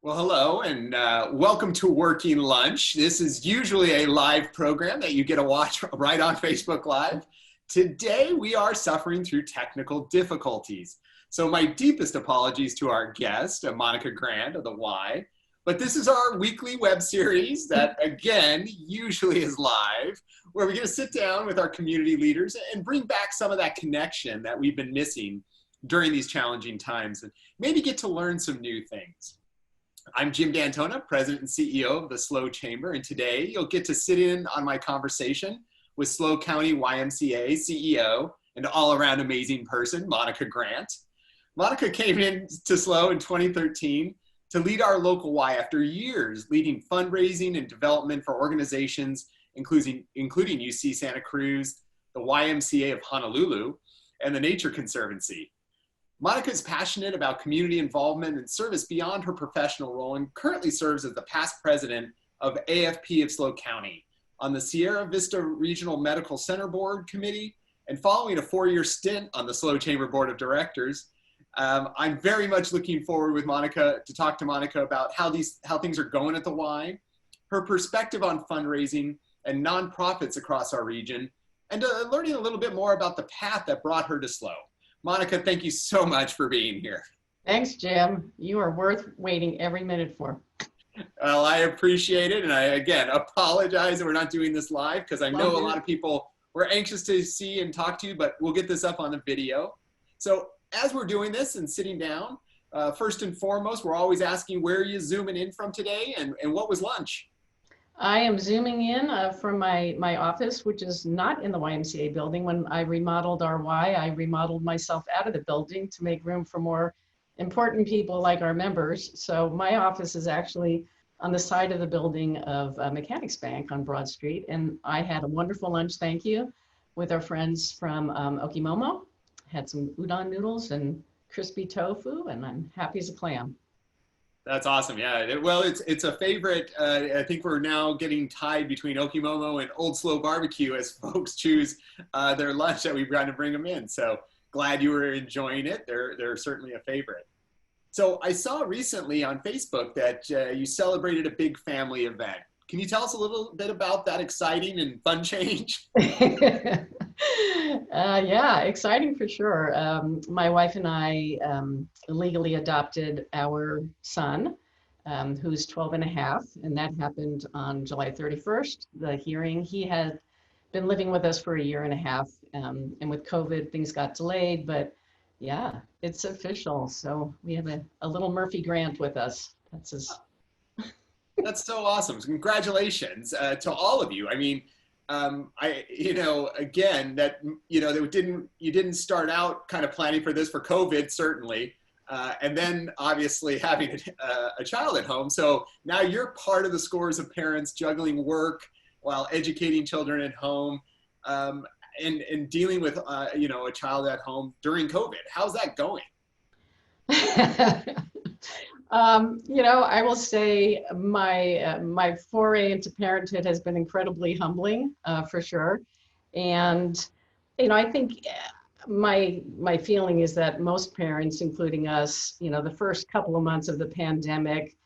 Well, hello, and welcome to Working Lunch. This is usually a live program that you get to watch right on Facebook Live. Today, we are suffering through technical difficulties. So my deepest apologies to our guest, Monica Grant of the Y. But this is our weekly web series that, again, usually is live, where we're going to sit down with our community leaders and bring back some of that connection that we've been missing during these challenging times and maybe get to learn some new things. I'm Jim D'Antona, President and CEO of the SLO Chamber, and today you'll get to sit in on my conversation with SLO County YMCA CEO and all-around amazing person, Monica Grant. Monica came into SLO in 2013 to lead our local Y after years leading fundraising and development for organizations including UC Santa Cruz, the YMCA of Honolulu, and the Nature Conservancy. Monica is passionate about community involvement and service beyond her professional role and currently serves as the past president of AFP SLO County on the Sierra Vista Regional Medical Center Board Committee, and following a 4-year stint on the SLO Chamber Board of Directors. I'm very much looking forward with Monica to talk to Monica about how things are going at the Y, her perspective on fundraising and nonprofits across our region, and learning a little bit more about the path that brought her to SLO. Monica, thank you so much for being here. Thanks, Jim. You are worth waiting every minute for. Well, I appreciate it. And I, again, apologize that we're not doing this live because I know a lot of people were anxious to see and talk to you, but we'll get this up on the video. So as we're doing this and sitting down, first and foremost, we're always asking where are you zooming in from today and what was lunch? I am zooming in from my office, which is not in the YMCA building. When I remodeled our Y, I remodeled myself out of the building to make room for more important people like our members. So my office is actually on the side of the building of Mechanics Bank on Broad Street. And I had a wonderful lunch, thank you, with our friends from Okimomo. Had some udon noodles and crispy tofu, and I'm happy as a clam. That's awesome. Yeah. Well, it's a favorite. I think we're now getting tied between Okimomo and Old Slow Barbecue as folks choose their lunch that we've got to bring them in. So glad you were enjoying it. They're certainly a favorite. So I saw recently on Facebook that you celebrated a big family event. Can you tell us a little bit about that exciting and fun change? Yeah, exciting for sure. My wife and I legally adopted our son, who's 12 and a half, and that happened on July 31st, the hearing. He had been living with us for 1.5 years, and with COVID, things got delayed, but yeah, it's official. So we have a little Murphy Grant with us. That's so awesome. Congratulations to all of you. I mean, again, that you didn't start out kind of planning for this for COVID, certainly, and then obviously having a child at home. So now you're part of the scores of parents juggling work while educating children at home, and dealing with a child at home during COVID. How's that going? I will say my foray into parenthood has been incredibly humbling, for sure. And, I think my feeling is that most parents, including us, the first couple of months of the pandemic,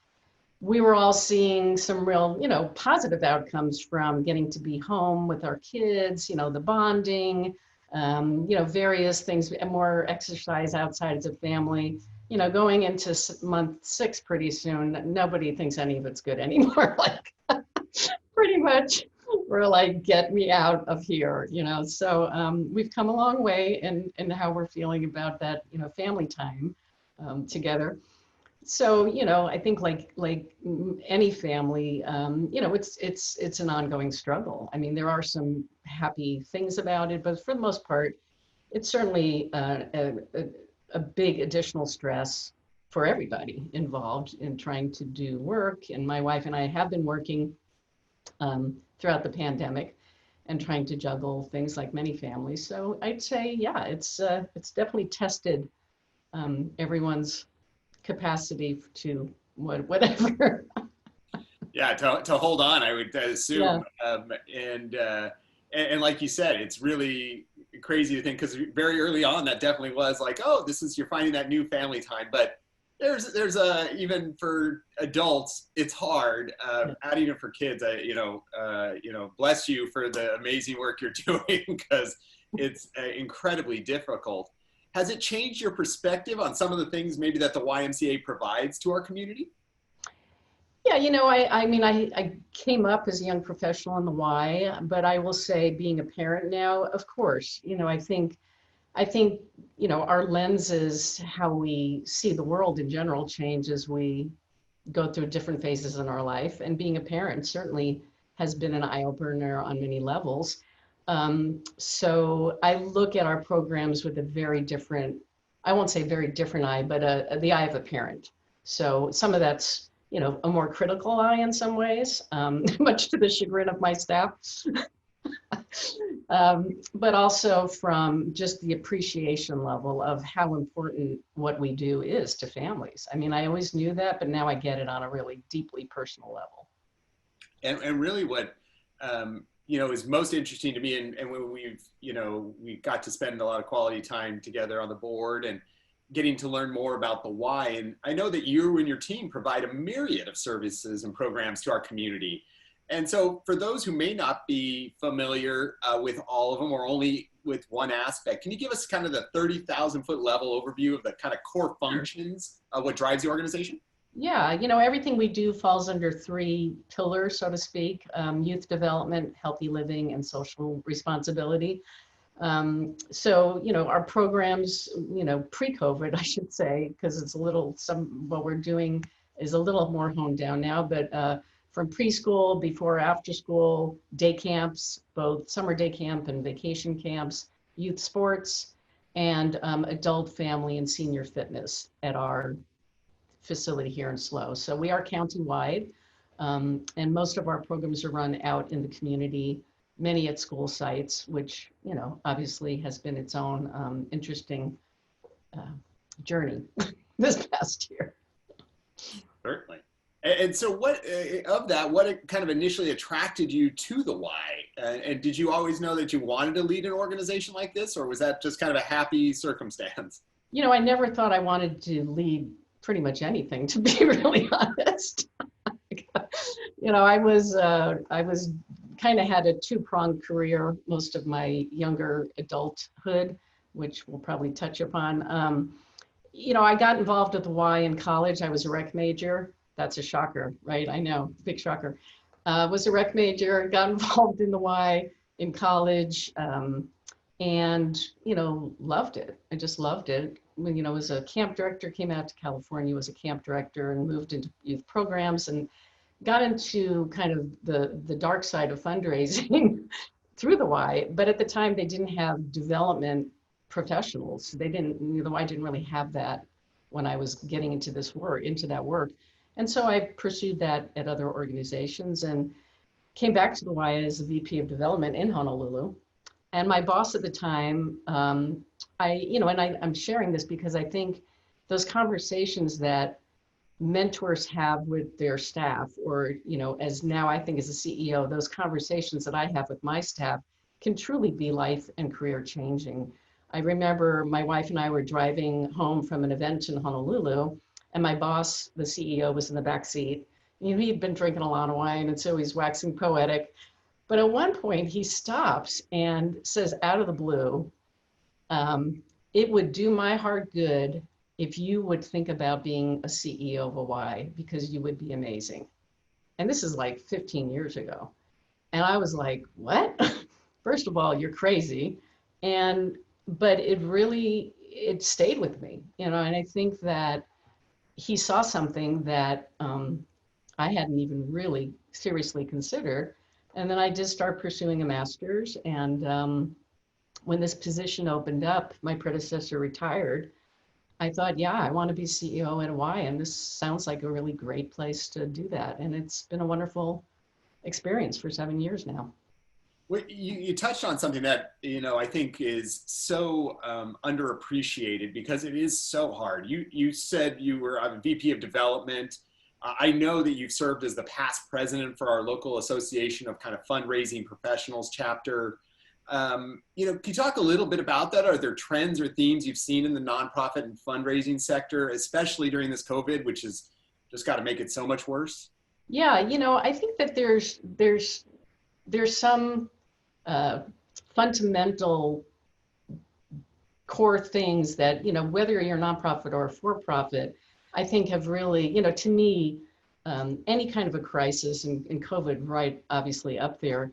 we were all seeing some real, positive outcomes from getting to be home with our kids, the bonding, various things, more exercise outside of the family. Going into month 6 pretty soon, nobody thinks any of it's good anymore. Like, pretty much, we're like, get me out of here, So we've come a long way in how we're feeling about that, family time together. So, I think like any family, it's an ongoing struggle. I mean, there are some happy things about it, but for the most part, it's certainly a big additional stress for everybody involved in trying to do work. And my wife and I have been working throughout the pandemic and trying to juggle things like many families. So I'd say, yeah, it's definitely tested everyone's capacity to whatever. Yeah, to hold on, I would assume. Yeah. And like you said, it's really crazy to think, because very early on that definitely was like, oh, you're finding that new family time. But there's a, even for adults, it's hard. Adding it for kids, bless you for the amazing work you're doing because it's incredibly difficult. Has it changed your perspective on some of the things maybe that the YMCA provides to our community? Yeah, I came up as a young professional in the Y, but I will say being a parent now, of course, I think, our lenses, how we see the world in general change as we go through different phases in our life. And being a parent certainly has been an eye opener on many levels. So I look at our programs with a very different, I won't say very different eye, but the eye of a parent. So some of that's, a more critical eye in some ways, much to the chagrin of my staff. But also from just the appreciation level of how important what we do is to families. I mean, I always knew that, but now I get it on a really deeply personal level. And really what, is most interesting to me, and when we got to spend a lot of quality time together on the board and getting to learn more about the Y. And I know that you and your team provide a myriad of services and programs to our community. And so for those who may not be familiar with all of them or only with one aspect, can you give us kind of the 30,000-foot level overview of the kind of core functions of what drives the organization? Yeah, everything we do falls under three pillars, so to speak: youth development, healthy living, and social responsibility. So, our programs, pre-COVID, I should say, because it's what we're doing is a little more honed down now, but from preschool, before, after school, day camps, both summer day camp and vacation camps, youth sports, and adult, family, and senior fitness at our facility here in SLO. So we are county-wide, and most of our programs are run out in the community, many at school sites, which, obviously has been its own interesting journey this past year. Certainly. And so what kind of initially attracted you to the Y? And did you always know that you wanted to lead an organization like this, or was that just kind of a happy circumstance? I never thought I wanted to lead pretty much anything, to be really honest. I was kind of had a two-pronged career most of my younger adulthood, which we'll probably touch upon. I got involved with the Y in college. I was a rec major. That's a shocker, right? I know, big shocker. Was a rec major, got involved in the Y in college, and, loved it. I just loved it. When, was a camp director, came out to California, was a camp director and moved into youth programs and got into kind of the dark side of fundraising through the Y. But at the time, they didn't have development professionals. The Y didn't really have that when I was getting into that work. And so I pursued that at other organizations and came back to the Y as the VP of development in Honolulu. And my boss at the time, I'm sharing this because I think those conversations that mentors have with their staff, or, as now I think as a CEO, those conversations that I have with my staff can truly be life and career changing. I remember my wife and I were driving home from an event in Honolulu, and my boss, the CEO, was in the back seat. He'd been drinking a lot of wine, and so he's waxing poetic. But at one point, he stops and says, out of the blue, it would do my heart good if you would think about being a CEO of a Y, because you would be amazing. And this is like 15 years ago. And I was like, what? First of all, you're crazy. But it stayed with me, and I think that he saw something that I hadn't even really seriously considered. And then I did start pursuing a master's. And when this position opened up, my predecessor retired. I thought, yeah, I want to be CEO at a Y, and this sounds like a really great place to do that. And it's been a wonderful experience for 7 years now. Well, you touched on something that, I think is so underappreciated because it is so hard. You said you were a VP of development. I know that you've served as the past president for our local association of kind of fundraising professionals chapter. Can you talk a little bit about that? Are there trends or themes you've seen in the nonprofit and fundraising sector, especially during this COVID, which has just got to make it so much worse? Yeah, I think that there's some fundamental core things that, whether you're a nonprofit or a for-profit, I think have really, to me, any kind of a crisis, and COVID, right, obviously up there,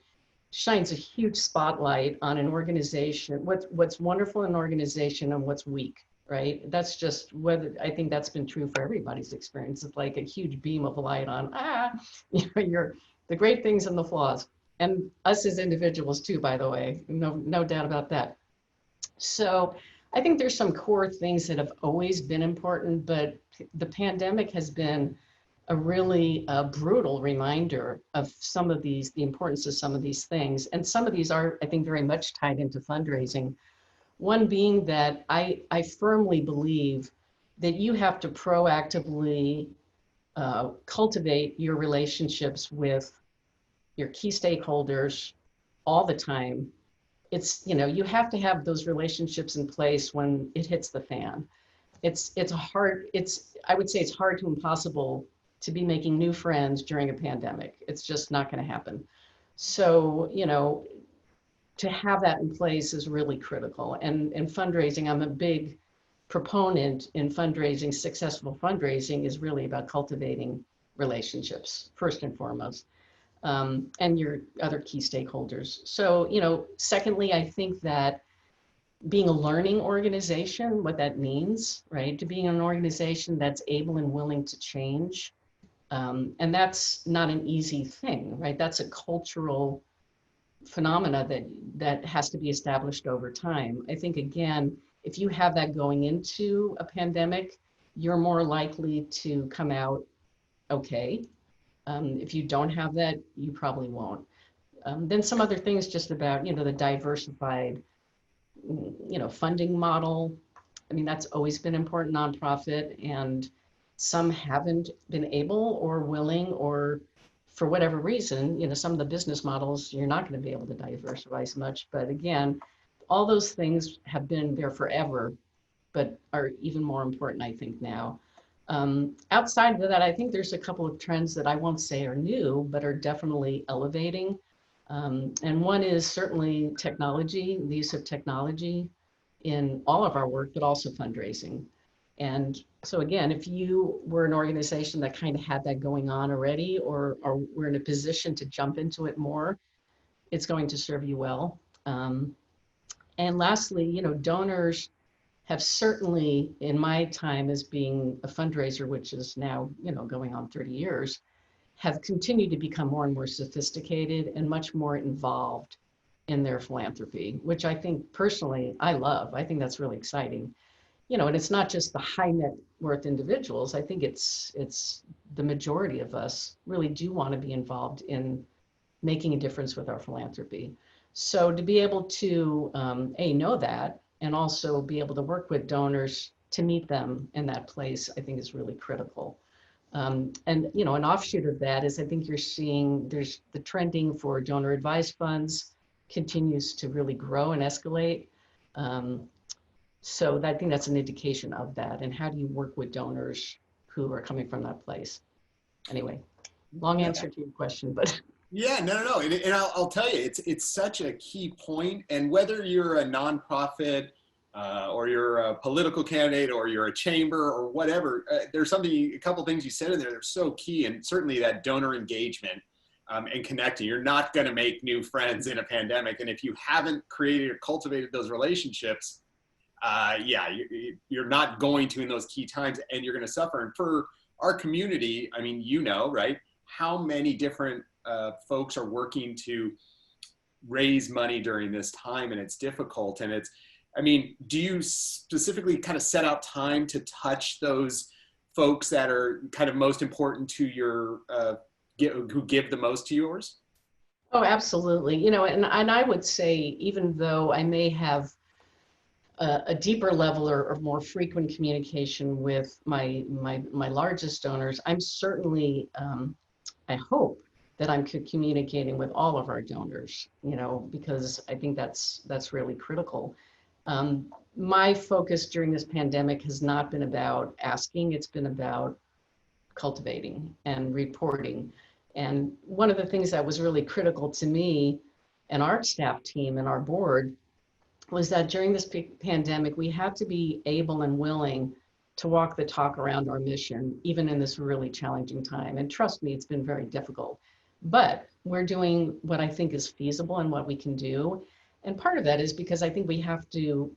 shines a huge spotlight on an organization, what's wonderful in an organization and what's weak, right? That's just whether, I think that's been true for everybody's experience. It's like a huge beam of light on, you're the great things and the flaws. And us as individuals too, by the way, no doubt about that. So I think there's some core things that have always been important, but the pandemic has been a really brutal reminder of some of these, the importance of some of these things. And some of these are, I think, very much tied into fundraising. One being that I firmly believe that you have to proactively cultivate your relationships with your key stakeholders all the time. It's, you have to have those relationships in place when it hits the fan. I would say it's hard to impossible to be making new friends during a pandemic. It's just not going to happen. So, to have that in place is really critical. And fundraising, I'm a big proponent in fundraising. Successful fundraising is really about cultivating relationships, first and foremost, and your other key stakeholders. So, secondly, I think that being a learning organization, what that means, right? To being an organization that's able and willing to change. And that's not an easy thing, right? That's a cultural phenomena that has to be established over time. I think, again, if you have that going into a pandemic, you're more likely to come out okay. If you don't have that, you probably won't. Then some other things just about, the diversified, funding model. I mean, that's always been important, nonprofit, and some haven't been able or willing, or for whatever reason, some of the business models, you're not going to be able to diversify as much. But again, all those things have been there forever, but are even more important, I think, now. Outside of that, I think there's a couple of trends that I won't say are new, but are definitely elevating. And one is certainly technology, the use of technology in all of our work, but also fundraising. And so again, if you were an organization that kind of had that going on already, or we're in a position to jump into it more, it's going to serve you well. And lastly, donors have certainly, in my time as being a fundraiser, which is now, going on 30 years, have continued to become more and more sophisticated and much more involved in their philanthropy, which I think personally, I love. I think that's really exciting. And it's not just the high net worth individuals. I think it's the majority of us really do want to be involved in making a difference with our philanthropy. So to be able to, know that, and also be able to work with donors to meet them in that place, I think is really critical. And, an offshoot of that is I think you're seeing there's the trending for donor advised funds continues to really grow and escalate. So I think that's an indication of that. And how do you work with donors who are coming from that place? Anyway, long answer to your question, but. Yeah, no. And I'll tell you, it's such a key point. And whether you're a nonprofit or you're a political candidate or you're a chamber or whatever, there's a couple things you said in there that are so key. And certainly that donor engagement and connecting. You're not going to make new friends in a pandemic. And if you haven't created or cultivated those relationships, you're not going to in those key times, and you're going to suffer. And for our community, I mean, right, how many different folks are working to raise money during this time, and it's difficult. And do you specifically kind of set out time to touch those folks that are kind of most important to your, who give the most to yours? Oh, absolutely. And I would say, even though I may have a deeper level or more frequent communication with my largest donors, I'm certainly, I hope, that I'm communicating with all of our donors, because I think that's really critical. My focus during this pandemic has not been about asking, it's been about cultivating and reporting. And one of the things that was really critical to me and our staff team and our board was that during this pandemic, we had to be able and willing to walk the talk around our mission, even in this really challenging time. And trust me, it's been very difficult. But we're doing what I think is feasible and what we can do. And part of that is because I think we have to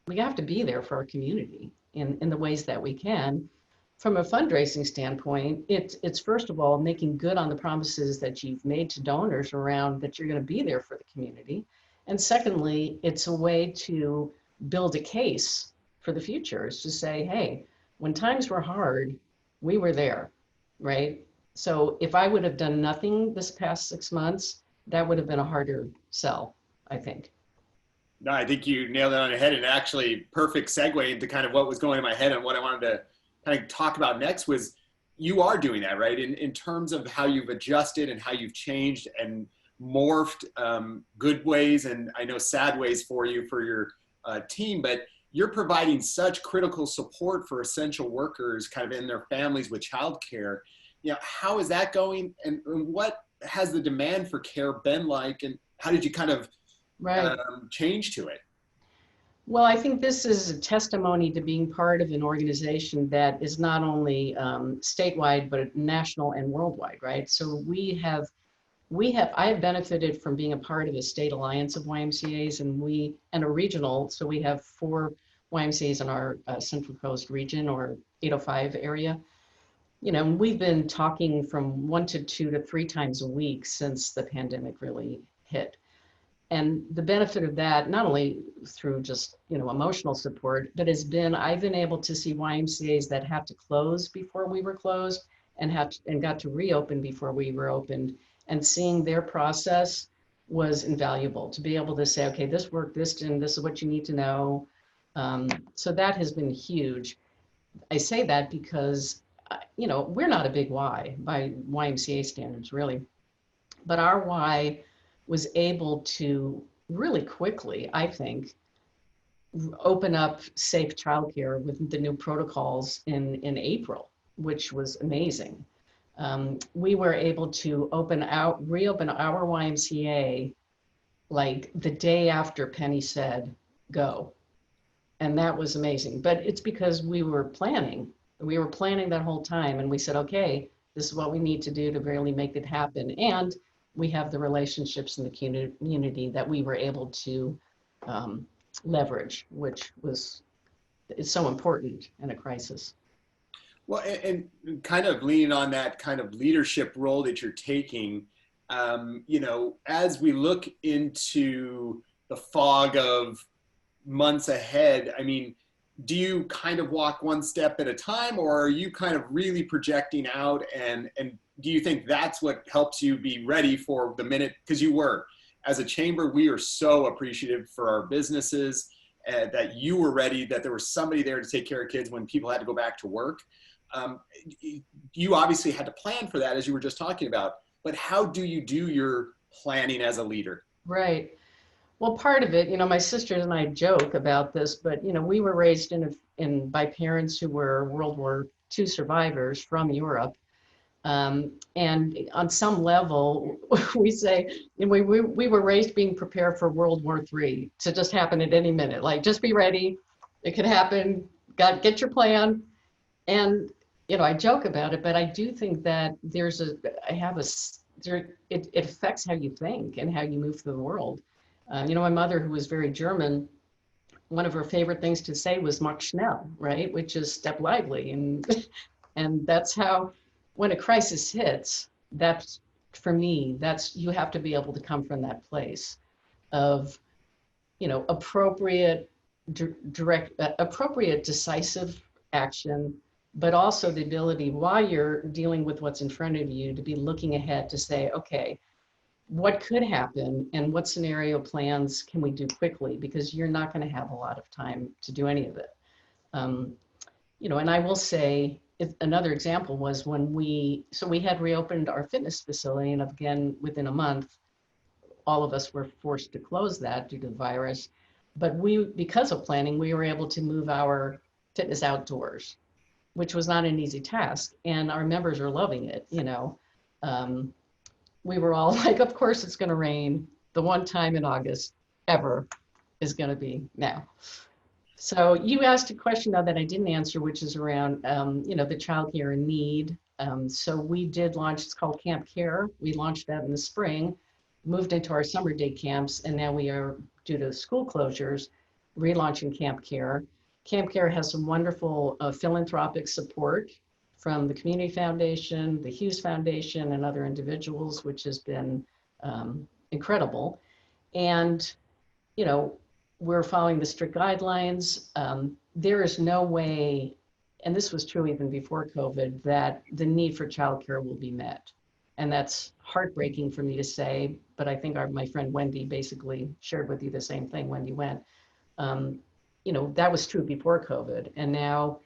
be there for our community in the ways that we can. From a fundraising standpoint, it's first of all making good on the promises that you've made to donors around that you're going to be there for the community. And secondly, it's a way to build a case for the future. It's to say, hey, when times were hard, we were there, right? So if I would have done nothing this past 6 months, that would have been a harder sell, I think. No, I think you nailed it on the head, and actually perfect segue into kind of what was going in my head and what I wanted to kind of talk about next was you are doing that, right? In terms of how you've adjusted and how you've changed and morphed, good ways and I know sad ways for you, for your team, but you're providing such critical support for essential workers kind of in their families with childcare. How is that going, and what has the demand for care been like, and how did you kind of change to it? Well, I think this is a testimony to being part of an organization that is not only statewide, but national and worldwide, right? So I have benefited from being a part of a state alliance of YMCAs and a regional. So we have 4 YMCAs in our Central Coast region or 805 area. We've been talking from 1 to 2 to 3 times a week since the pandemic really hit. And the benefit of that, not only through just, emotional support, but I've been able to see YMCAs that had to close before we were closed and got to reopen before we were opened. And seeing their process was invaluable to be able to say, okay, this worked, this didn't, this is what you need to know. So that has been huge. I say that because, we're not a big Y by YMCA standards, really. But our Y was able to really quickly, I think, open up safe childcare with the new protocols in April, which was amazing. We were able to reopen our YMCA like the day after Penny said, go. And that was amazing. But it's because we were planning that whole time. And we said, okay, this is what we need to do to really make it happen. And we have the relationships in the community that we were able to leverage, which is so important in a crisis. Well, and kind of leaning on that kind of leadership role that you're taking, as we look into the fog of months ahead, I mean, do you kind of walk one step at a time, or are you kind of really projecting out, and do you think that's what helps you be ready for the minute? Because as a chamber, we are so appreciative for our businesses that you were ready, that there was somebody there to take care of kids when people had to go back to work. You obviously had to plan for that, as you were just talking about, but how do you do your planning as a leader? Right. Well, part of it, my sisters and I joke about this, but, we were raised by parents who were World War II survivors from Europe. And on some level, we say, we were raised being prepared for World War III to just happen at any minute. Like, just be ready. It could happen. Get your plan. And, I joke about it, but I do think that it affects how you think and how you move through the world. My mother, who was very German, one of her favorite things to say was "Mach schnell," right? Which is step lively. And that's how, when a crisis hits, for me, you have to be able to come from that place of, appropriate, appropriate, decisive action, but also the ability, while you're dealing with what's in front of you, to be looking ahead to say, okay, what could happen and what scenario plans can we do quickly? Because you're not going to have a lot of time to do any of it. And I will say, another example was when we had reopened our fitness facility, and again, within a month, all of us were forced to close that due to the virus. But because of planning, we were able to move our fitness outdoors, which was not an easy task. And our members are loving it, we were all like, of course it's gonna rain. The one time in August ever is gonna be now. So you asked a question now that I didn't answer, which is around, the childcare in need. So we did launch, it's called Camp Care. We launched that in the spring, moved into our summer day camps, and now we are, due to school closures, relaunching Camp Care. Camp Care has some wonderful philanthropic support from the Community Foundation, the Hughes Foundation, and other individuals, which has been incredible. And, we're following the strict guidelines. There is no way, and this was true even before COVID, that the need for childcare will be met. And that's heartbreaking for me to say, but I think my friend Wendy basically shared with you the same thing. Wendy went, that was true before COVID. And now,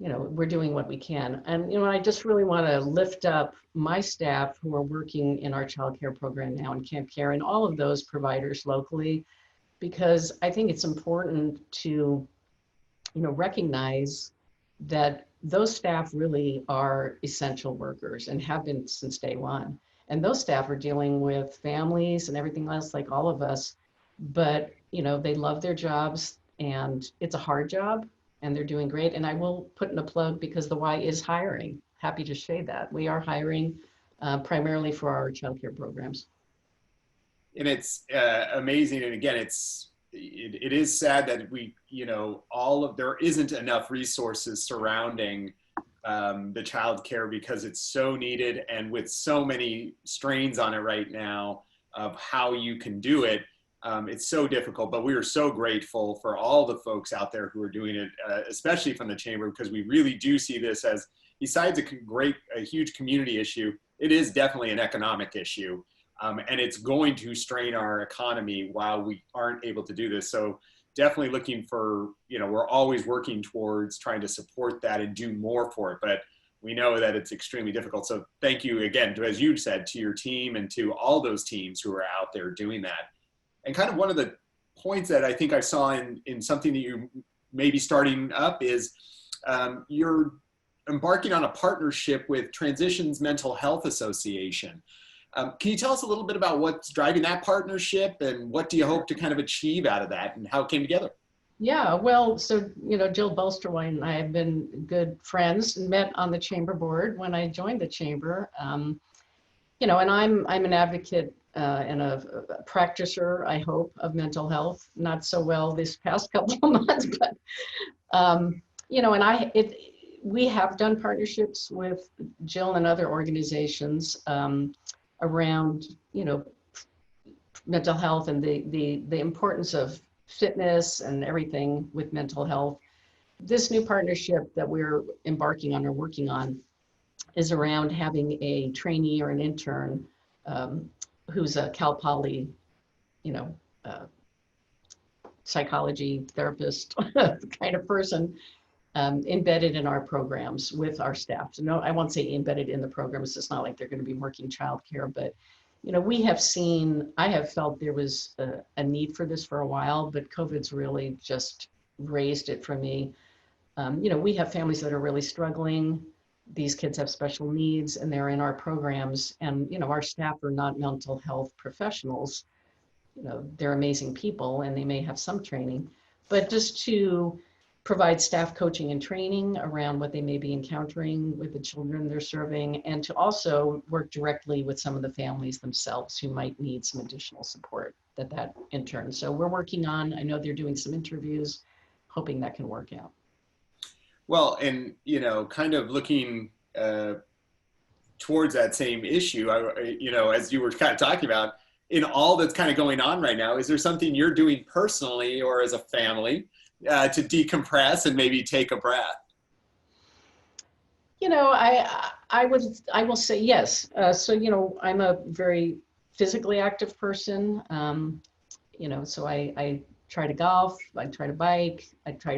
we're doing what we can. And, I just really want to lift up my staff who are working in our childcare program now in Camp Care and all of those providers locally, because I think it's important to, recognize that those staff really are essential workers and have been since day one. And those staff are dealing with families and everything else like all of us, but, they love their jobs and it's a hard job and they're doing great. And I will put in a plug because the Y is hiring. Happy to say that. We are hiring primarily for our childcare programs. And it's amazing. And again, it is sad that there isn't enough resources surrounding the child care because it's so needed, and with so many strains on it right now of how you can do it, it's so difficult. But we are so grateful for all the folks out there who are doing it, especially from the chamber, because we really do see this as, besides a huge community issue, it is definitely an economic issue. And it's going to strain our economy while we aren't able to do this. So definitely looking for, we're always working towards trying to support that and do more for it. But we know that it's extremely difficult. So thank you again, as you said, to your team and to all those teams who are out there doing that. And kind of one of the points that I think I saw in something that you may be starting up is you're embarking on a partnership with Transitions Mental Health Association. Can you tell us a little bit about what's driving that partnership and what do you hope to kind of achieve out of that and how it came together? Yeah, well, so, Jill Bolsterwine and I have been good friends and met on the chamber board when I joined the chamber. And I'm an advocate and a practitioner, I hope, of mental health. Not so well this past couple of months, but, we have done partnerships with Jill and other organizations around, mental health and the importance of fitness and everything with mental health. This new partnership that we're embarking on or working on is around having a trainee or an intern who's a Cal Poly, psychology therapist kind of person embedded in our programs with our staff. So no, I won't say embedded in the programs. It's not like they're going to be working childcare, but I have felt there was a need for this for a while, but COVID's really just raised it for me. We have families that are really struggling. These kids have special needs and they're in our programs, and, our staff are not mental health professionals. They're amazing people and they may have some training, but just to provide staff coaching and training around what they may be encountering with the children they're serving, and to also work directly with some of the families themselves who might need some additional support that intern. So we're working on, I know they're doing some interviews, hoping that can work out. Well, and, kind of looking towards that same issue, as you were kind of talking about, in all that's kind of going on right now, is there something you're doing personally or as a family to decompress and maybe take a breath? I will say yes. So, I'm a very physically active person. So I try to golf, I try to bike,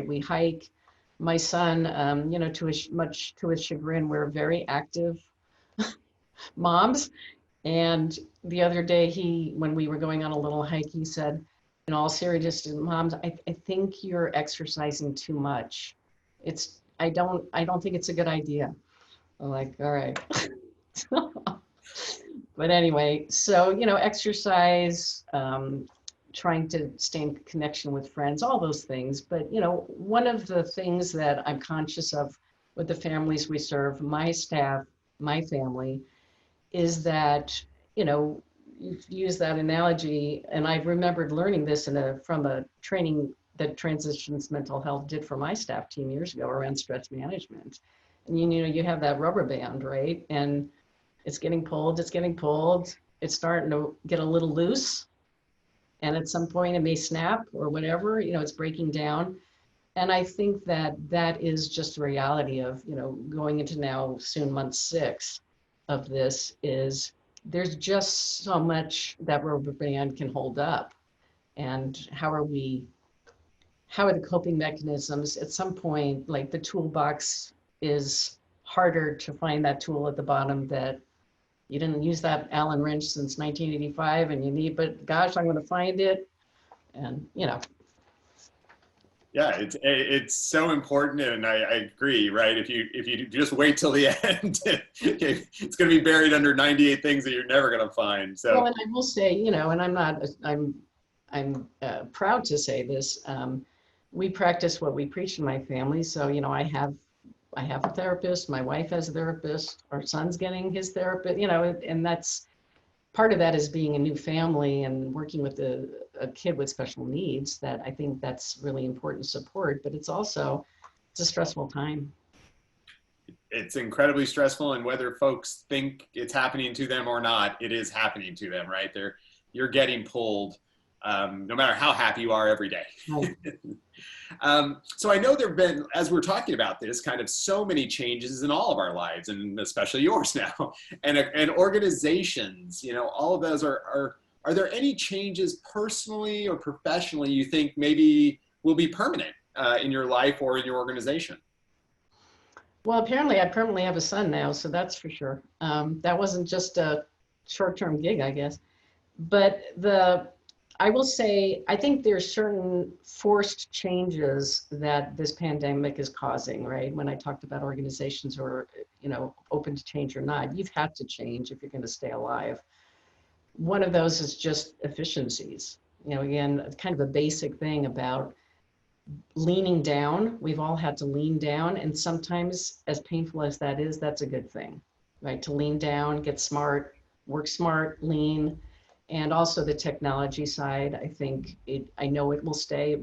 we hike. My son, to much to his chagrin, we're very active moms. And the other day, when we were going on a little hike, he said, in all seriousness, moms, I think you're exercising too much. I don't think it's a good idea. I'm like, all right. But anyway, so, exercise, trying to stay in connection with friends, all those things. But, one of the things that I'm conscious of with the families we serve, my staff, my family, is that, you've used that analogy, and I remembered learning this from a training that Transitions Mental Health did for my staff team years ago around stress management. And you have that rubber band, right? And it's getting pulled, it's starting to get a little loose. And at some point it may snap or whatever, it's breaking down. And I think that that is just the reality of, going into now soon month 6 of this is there's just so much that rubber band can hold up. And how are the coping mechanisms at some point, like the toolbox is harder to find that tool at the bottom that you didn't use that Allen wrench since 1985 and you need, but gosh, I'm going to find it. And, Yeah, it's so important, and I agree. Right, if you just wait till the end, it's going to be buried under 98 things that you're never going to find. So, well, and I will say, and I'm proud to say this. We practice what we preach in my family. So, I have a therapist. My wife has a therapist. Our son's getting his therapist. And that's part of that is being a new family and working with a kid with special needs. That I think that's really important support. But it's a stressful time. It's incredibly stressful, and whether folks think it's happening to them or not, it is happening to them. Right, you're getting pulled, no matter how happy you are every day. Right. So I know there have been, as we're talking about this, kind of so many changes in all of our lives, and especially yours now, and organizations. All of those are there any changes personally or professionally you think maybe will be permanent in your life or in your organization? Well, apparently I permanently have a son now, so that's for sure. That wasn't just a short-term gig, I guess. But I will say, I think there's certain forced changes that this pandemic is causing, right? When I talked about organizations who are, open to change or not, you've had to change if you're going to stay alive. One of those is just efficiencies. Again, kind of a basic thing about leaning down. We've all had to lean down, and sometimes, as painful as that is, that's a good thing, right? To lean down, get smart, work smart, lean. And also the technology side, I know it will stay.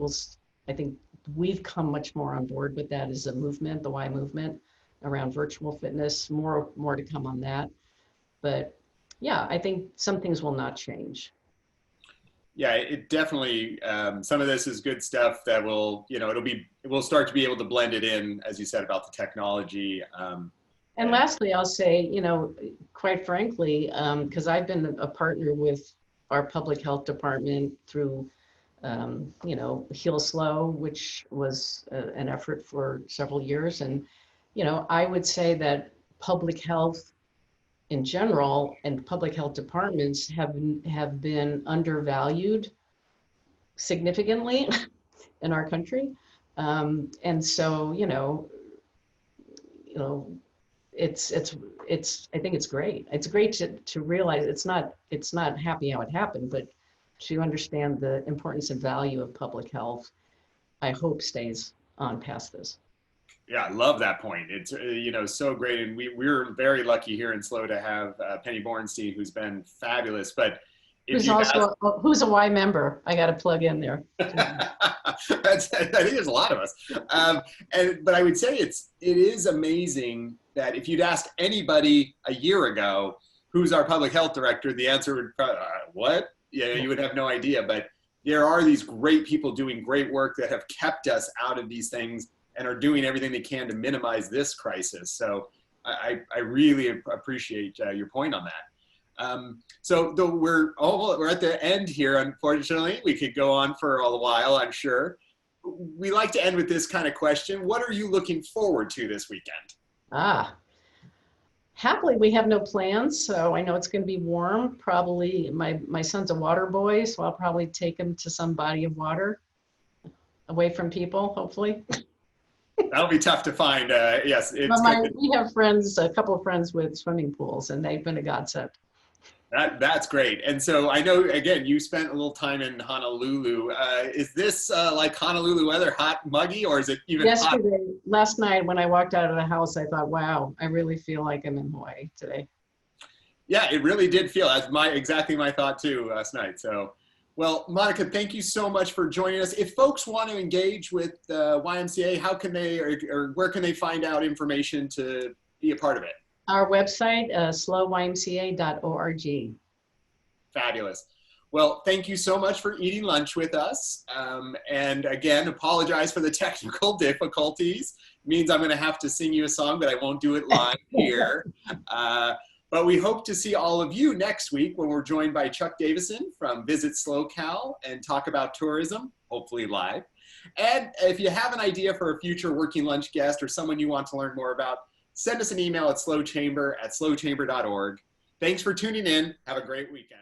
I think we've come much more on board with that as a movement, the Y movement around virtual fitness, more to come on that. But yeah, I think some things will not change. Yeah, it definitely, some of this is good stuff that we'll start to be able to blend it in, as you said, about the technology. And lastly, I'll say, quite frankly, because I've been a partner with our public health department through, Heal Slow, which was an effort for several years. And, I would say that public health in general and public health departments have been undervalued significantly in our country. And so, it's I think it's great. It's great to realize it's not happy how it happened, but to understand the importance and value of public health, I hope stays on past this. Yeah, I love that point. It's so great, and we're very lucky here in SLO to have Penny Bornstein, who's been fabulous. But who's a Y member? I got to plug in there. I think there's a lot of us, but I would say it is amazing that if you'd ask anybody a year ago who's our public health director, the answer would probably what? Yeah, you would have no idea. But there are these great people doing great work that have kept us out of these things and are doing everything they can to minimize this crisis. So I really appreciate your point on that. So though we're at the end here, unfortunately. We could go on for a while, I'm sure. we like to end with this kind of question. What are you looking forward to this weekend? Happily, we have no plans, so I know it's going to be warm. Probably my son's a water boy, so I'll probably take him to some body of water away from people, hopefully. That'll be tough to find. Yes, it's We have friends, a couple of friends with swimming pools, and they've been a godsend. That's great. And so I know, again, you spent a little time in Honolulu. Is this like Honolulu weather, hot, muggy, or is it even Yesterday, hot? last night when I walked out of the house, I thought, wow, I really feel like I'm in Hawaii today. Yeah, it really did feel. That's exactly my thought too last night. So, well, Monica, thank you so much for joining us. If folks want to engage with YMCA, how can they, or where can they find out information to be a part of it? Our website, slowymca.org. Fabulous. Well, thank you so much for eating lunch with us. And again, apologize for the technical difficulties. It means I'm going to have to sing you a song, but I won't do it live here. But we hope to see all of you next week when we're joined by Chuck Davison from Visit SLO Cal and talk about tourism, hopefully live. And if you have an idea for a future working lunch guest or someone you want to learn more about, send us an email at slowchamber@slowchamber.org. Thanks for tuning in. Have a great weekend.